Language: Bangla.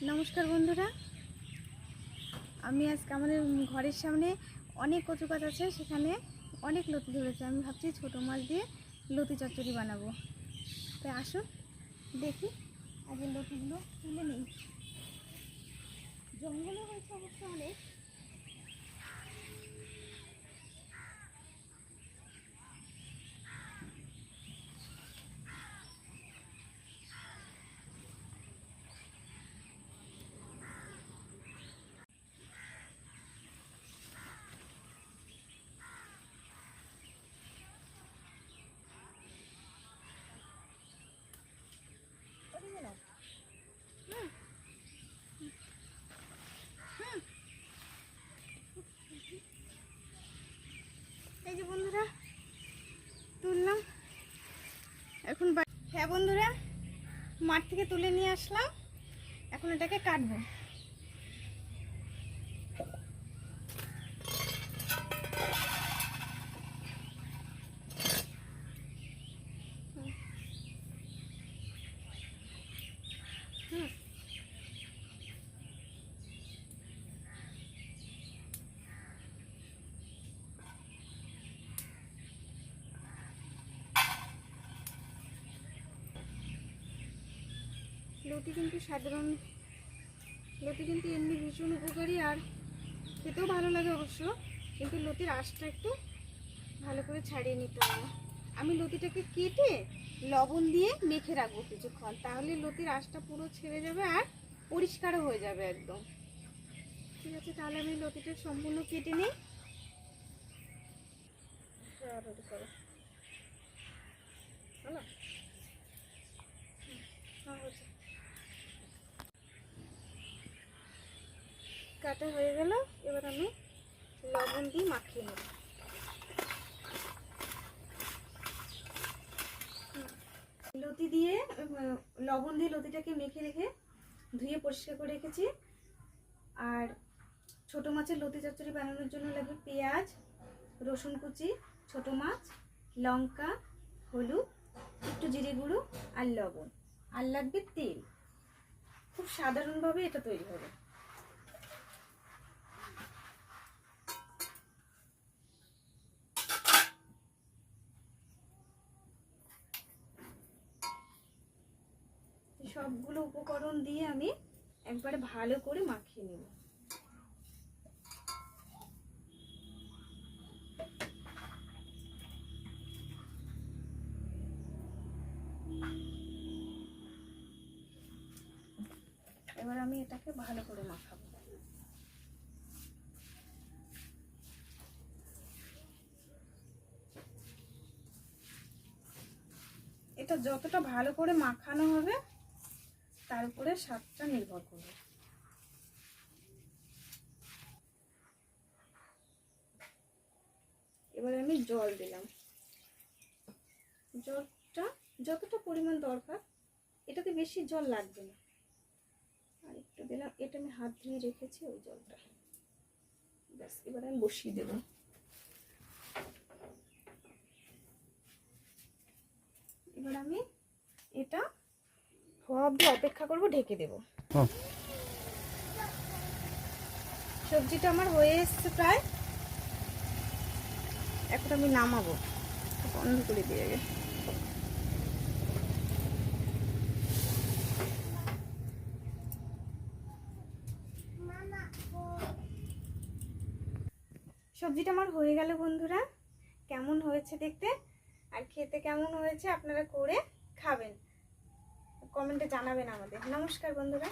নমস্কার বন্ধুরা, আমি আজকে আমাদের ঘরের সামনে অনেক কচু গাছ আছে, সেখানে অনেক লতি ধরেছে। আমি ভাবছি ছোটো মাছ দিয়ে লতি চচ্চড়ি বানাবো। তাই আসুন দেখি, আগে লতিগুলো তুলে নেই। জঙ্গলও হয়েছে অবশ্য অনেক। এই যে বন্ধুরা তুললাম এখন। হ্যাঁ বন্ধুরা, মাঠ থেকে তুলে নিয়ে আসলাম, এখন এটাকে কাটবো। লতি কিন্তু এমনি ভীষণ উপকারী, আর খেতেও ভালো লাগে অবশ্য, কিন্তু লতির আঁশটা একটু ভালো করে ছাড়িয়ে নিতে হবে। আমি লতিটাকে কেটে লবণ দিয়ে মেখে রাখবো কিছুক্ষণ, তাহলে লতির আঁশটা পুরো ছেড়ে যাবে আর পরিষ্কারও হয়ে যাবে একদম। ঠিক আছে, তাহলে আমি লতিটা সম্পূর্ণ কেটে নিই। কাটা হয়ে গেল, এবার আমি লবণ দিয়ে মাখিয়ে নেব। লতি দিয়ে লবণ দিয়ে লতিটাকে মেখে রেখে ধুয়ে পরিষ্কার করে রেখেছি। আর ছোটো মাছের লতি চচ্চড়ি বানানোর জন্য লাগবে পেঁয়াজ, রসুন কুচি, ছোটো মাছ, লঙ্কা, হলুদ, একটু জিরে গুঁড়ো আর লবণ, আর লাগবে তেল। খুব সাধারণভাবে এটা তৈরি হবে। সবগুলো উপকরণ দিয়ে আমি একবারে ভালো করে মাখিয়ে নেব। এবার আমি এটাকে ভালো করে মাখাবো। এটা যতটা ভালো করে মাখানো হবে তার উপরে স্বাদটা নির্ভর করবে। এবারে আমি জল দিলাম, জলটা যতটা পরিমাণ দরকার, এটাতে বেশি জল লাগবে না। আর একটু দিলাম, এটা আমি হাত ধুয়ে রেখেছি ওই জলটা। ব্যাস, এবার আমি বসিয়ে দেব। এবার আমি এটা হওয়া অবধি অপেক্ষা করব, ঢেকে দেব। সবজিটা আমার হয়ে এসছে প্রায়, এখন আমি নামাবো, বন্ধ করে দিয়ে গে। সবজিটা আমার হয়ে গেল বন্ধুরা। কেমন হয়েছে দেখতে আর খেতে কেমন হয়েছে আপনারা করে খাবেন, কমেন্টে জানাবেন আমাদের। নমস্কার বন্ধুরা।